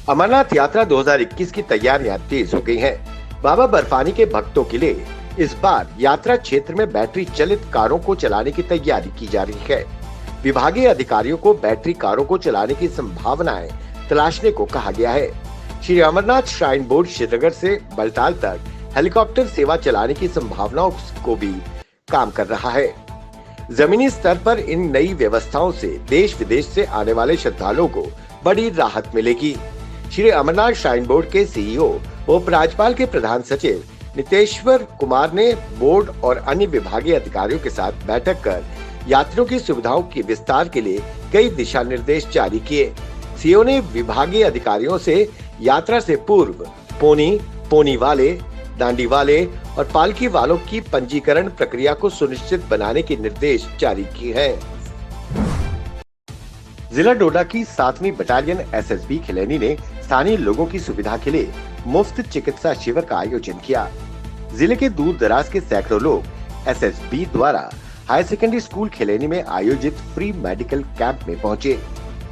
अमरनाथ यात्रा 2021 की तैयारियां तेज हो गई हैं। बाबा बर्फानी के भक्तों के लिए इस बार यात्रा क्षेत्र में बैटरी चलित कारों को चलाने की तैयारी की जा रही है। विभागीय अधिकारियों को बैटरी कारों को चलाने की संभावनाएं तलाशने को कहा गया है। श्री अमरनाथ श्राइन बोर्ड श्रीनगर से बलताल तक हेलीकॉप्टर सेवा चलाने की संभावनाओं को भी काम कर रहा है। जमीनी स्तर पर इन नई व्यवस्थाओं से देश विदेश से आने वाले श्रद्धालुओं को बड़ी राहत मिलेगी। श्री अमरनाथ श्राइन बोर्ड के सीईओ उपराज्यपाल के प्रधान सचिव नितेश्वर कुमार ने बोर्ड और अन्य विभागीय अधिकारियों के साथ बैठक कर यात्रियों की सुविधाओं के विस्तार के लिए कई दिशा निर्देश जारी किए। सीईओ ने विभागीय अधिकारियों से यात्रा से पूर्व पोनी वाले, डांडी वाले और पालकी वालों की पंजीकरण प्रक्रिया को सुनिश्चित बनाने के निर्देश जारी किए हैं। जिला डोडा की 7वीं बटालियन एसएसबी खिलैनी ने स्थानीय लोगों की सुविधा के लिए मुफ्त चिकित्सा शिविर का आयोजन किया। जिले के दूर दराज के सैकड़ों लोग एसएसबी द्वारा हायर सेकेंडरी स्कूल खिलैनी में आयोजित फ्री मेडिकल कैंप में पहुंचे।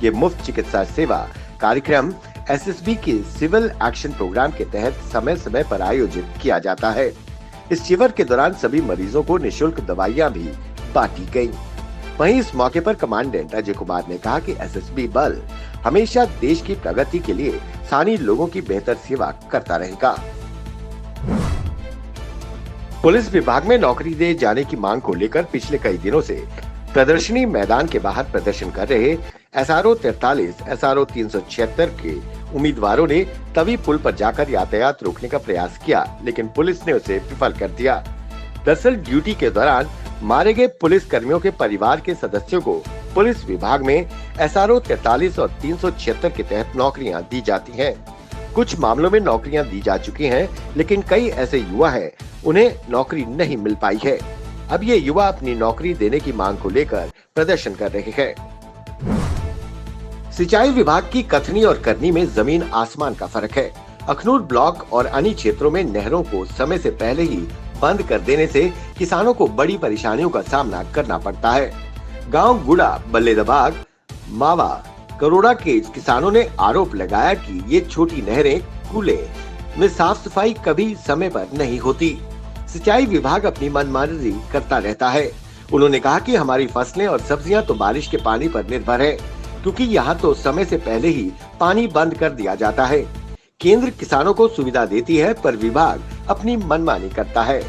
ये मुफ्त चिकित्सा सेवा कार्यक्रम एसएसबी के सिविल एक्शन प्रोग्राम के तहत समय समय पर आयोजित किया जाता है। इस शिविर के दौरान सभी मरीजों को निःशुल्क दवाइयां भी बांटी गयी। वहीं इस मौके पर कमांडेंट अजय कुमार ने कहा कि एसएसबी बल हमेशा देश की प्रगति के लिए स्थानीय लोगों की बेहतर सेवा करता रहेगा। पुलिस विभाग में नौकरी दिए जाने की मांग को लेकर पिछले कई दिनों से प्रदर्शनी मैदान के बाहर प्रदर्शन कर रहे एसआरओ 43, एसआरओ 376 के उम्मीदवारों ने तवी पुल पर जाकर यातायात रोकने का प्रयास किया, लेकिन पुलिस ने उसे विफल कर दिया। दरअसल ड्यूटी के दौरान मारे गए पुलिस कर्मियों के परिवार के सदस्यों को पुलिस विभाग में एसआरओ 43 और 376 के तहत नौकरियां दी जाती हैं। कुछ मामलों में नौकरियां दी जा चुकी हैं, लेकिन कई ऐसे युवा हैं उन्हें नौकरी नहीं मिल पाई है। अब ये युवा अपनी नौकरी देने की मांग को लेकर प्रदर्शन कर रहे हैं। सिंचाई विभाग की कथनी और करनी में जमीन आसमान का फर्क है। अखनूर ब्लॉक और अन्य क्षेत्रों में नहरों को समय से पहले ही बंद कर देने से किसानों को बड़ी परेशानियों का सामना करना पड़ता है। गांव गुड़ा, बल्लेदबाग, मावा, करोड़ा के किसानों ने आरोप लगाया कि ये छोटी नहरें, कूले में साफ सफाई कभी समय पर नहीं होती। सिंचाई विभाग अपनी मनमानी करता रहता है। उन्होंने कहा कि हमारी फसलें और सब्जियां तो बारिश के पानी पर निर्भर है, क्योंकि यहाँ तो समय से पहले ही पानी बंद कर दिया जाता है। केंद्र किसानों को सुविधा देती है, पर विभाग अपनी मनमानी करता है।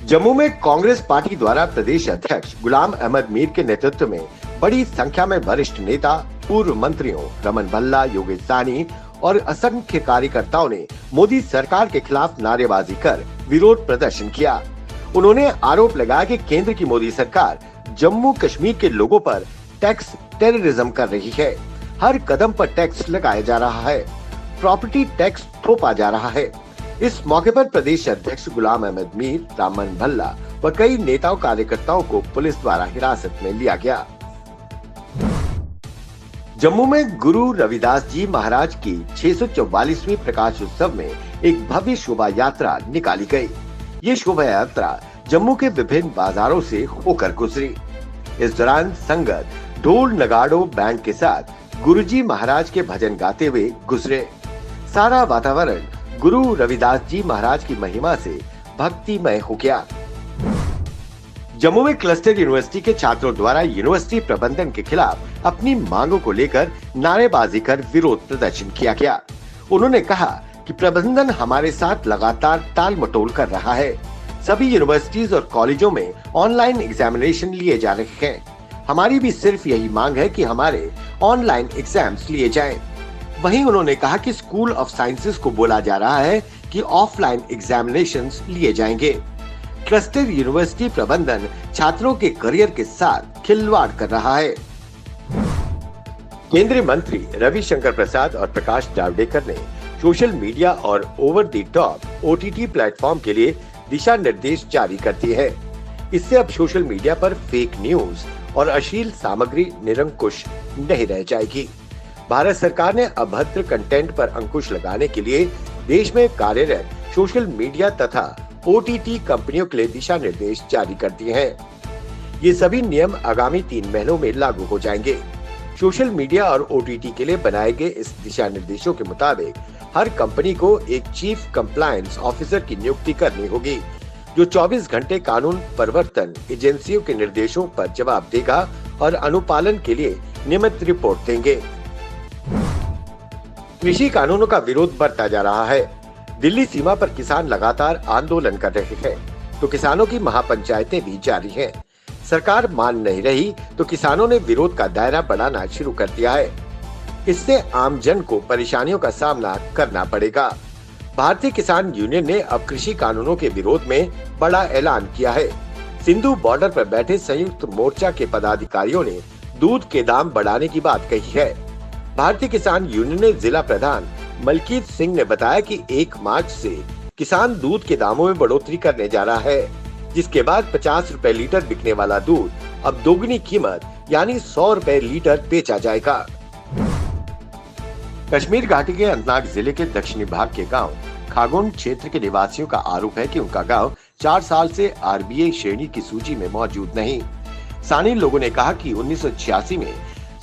जम्मू में कांग्रेस पार्टी द्वारा प्रदेश अध्यक्ष गुलाम अहमद मीर के नेतृत्व में बड़ी संख्या में वरिष्ठ नेता, पूर्व मंत्रियों रमन भल्ला, योगेश साहनी और असंख्य कार्यकर्ताओं ने मोदी सरकार के खिलाफ नारेबाजी कर विरोध प्रदर्शन किया। उन्होंने आरोप लगाया कि केंद्र की मोदी सरकार जम्मू कश्मीर के लोगों पर टैक्स टेररिज्म कर रही है। हर कदम पर टैक्स लगाया जा रहा है, प्रॉपर्टी टैक्स थोपा जा रहा है। इस मौके पर प्रदेश अध्यक्ष गुलाम अहमद मीर, रामन भल्ला व कई नेताओं कार्यकर्ताओं को पुलिस द्वारा हिरासत में लिया गया। जम्मू में गुरु रविदास जी महाराज की 644वीं प्रकाश उत्सव में एक भव्य शोभा यात्रा निकाली गई। ये शोभा यात्रा जम्मू के विभिन्न बाजारों से होकर गुजरी। इस दौरान संगत ढोल नगाड़ों बैंड के साथ गुरुजी महाराज के भजन गाते हुए गुजरे। सारा वातावरण गुरु रविदास जी महाराज की महिमा से भक्तिमय हो गया। जम्मू में क्लस्टर यूनिवर्सिटी के छात्रों द्वारा यूनिवर्सिटी प्रबंधन के खिलाफ अपनी मांगों को लेकर नारेबाजी कर विरोध प्रदर्शन किया गया। उन्होंने कहा कि प्रबंधन हमारे साथ लगातार टाल मटोल कर रहा है। सभी यूनिवर्सिटीज और कॉलेजों में ऑनलाइन एग्जामिनेशन लिए जा रहे हैं। हमारी भी सिर्फ यही मांग है कि हमारे ऑनलाइन एग्जाम्स लिए जाएं। वहीं उन्होंने कहा कि स्कूल ऑफ साइंसेज को बोला जा रहा है कि ऑफलाइन एग्जामिनेशंस लिए जाएंगे। क्लस्टर यूनिवर्सिटी प्रबंधन छात्रों के करियर के साथ खिलवाड़ कर रहा है। केंद्रीय मंत्री रविशंकर प्रसाद और प्रकाश जावड़ेकर ने सोशल मीडिया और over the top OTT platform के लिए दिशा निर्देश जारी कर दिए हैं। इससे अब सोशल मीडिया पर फेक न्यूज और अश्लील सामग्री निरंकुश नहीं रह जाएगी। भारत सरकार ने अभद्र कंटेंट पर अंकुश लगाने के लिए देश में कार्यरत सोशल मीडिया तथा ओटीटी कंपनियों के लिए दिशा निर्देश जारी कर दिए हैं। ये सभी नियम आगामी 3 महीनों में लागू हो जाएंगे। सोशल मीडिया और ओटीटी के लिए बनाए गए इस दिशा निर्देशों के मुताबिक हर कंपनी को एक चीफ कंप्लायंस ऑफिसर की नियुक्ति करनी होगी, जो 24 घंटे कानून प्रवर्तन एजेंसियों के निर्देशों पर जवाब देगा और अनुपालन के लिए नियमित रिपोर्ट देंगे। कृषि कानूनों का विरोध बढ़ता जा रहा है। दिल्ली सीमा पर किसान लगातार आंदोलन कर रहे हैं, तो किसानों की महापंचायतें भी जारी हैं। सरकार मान नहीं रही तो किसानों ने विरोध का दायरा बढ़ाना शुरू कर दिया है। इससे आम जन को परेशानियों का सामना करना पड़ेगा। भारतीय किसान यूनियन ने अब कृषि कानूनों के विरोध में बड़ा ऐलान किया है। सिंधु बॉर्डर पर बैठे संयुक्त मोर्चा के पदाधिकारियों ने दूध के दाम बढ़ाने की बात कही है। भारतीय किसान यूनियन ने जिला प्रधान मलकीत सिंह ने बताया कि 1 मार्च से किसान दूध के दामों में बढ़ोतरी करने जा रहा है, जिसके बाद 50 रुपए लीटर बिकने वाला दूध अब दोगुनी कीमत यानी 100 रुपए लीटर बेचा जाएगा। कश्मीर घाटी के अनंतनाग जिले के दक्षिणी भाग के गांव खागोन क्षेत्र के निवासियों का आरोप है कि उनका गांव 4 साल से आरबीआई श्रेणी की सूची में मौजूद नहीं। स्थानीय लोगों ने कहा कि 1986 में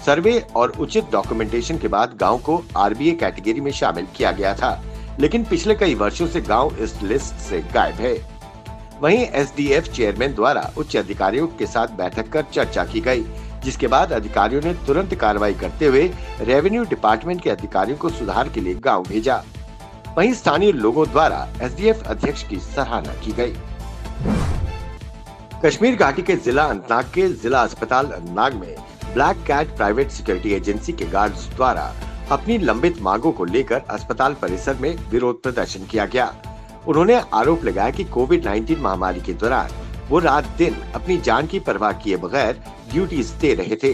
सर्वे और उचित डॉक्यूमेंटेशन के बाद गांव को आरबीआई कैटेगरी में शामिल किया गया था, लेकिन पिछले कई वर्षों से गांव इस लिस्ट से गायब है। वहीं एसडीएफ चेयरमैन द्वारा उच्च अधिकारियों के साथ बैठक कर चर्चा की गई, जिसके बाद अधिकारियों ने तुरंत कार्रवाई करते हुए रेवेन्यू डिपार्टमेंट के अधिकारियों को सुधार के लिए गांव भेजा। वहीं स्थानीय लोगों द्वारा एसडीएफ अध्यक्ष की सराहना की गई। कश्मीर घाटी के जिला अनंतनाग के जिला अस्पताल अनंतनाग में black cat private security agency के गार्ड्स द्वारा अपनी लंबित मांगों को लेकर अस्पताल परिसर में विरोध प्रदर्शन किया गया। उन्होंने आरोप लगाया कि कोविड-19 महामारी के दौरान वो रात दिन अपनी जान की परवाह किए बगैर ड्यूटीज दे रहे थे,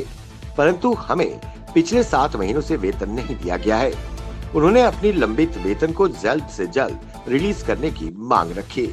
परंतु हमें पिछले 7 महीनों से वेतन नहीं दिया गया है। उन्होंने अपनी लंबित वेतन को जल्द से जल्द रिलीज करने की मांग रखी।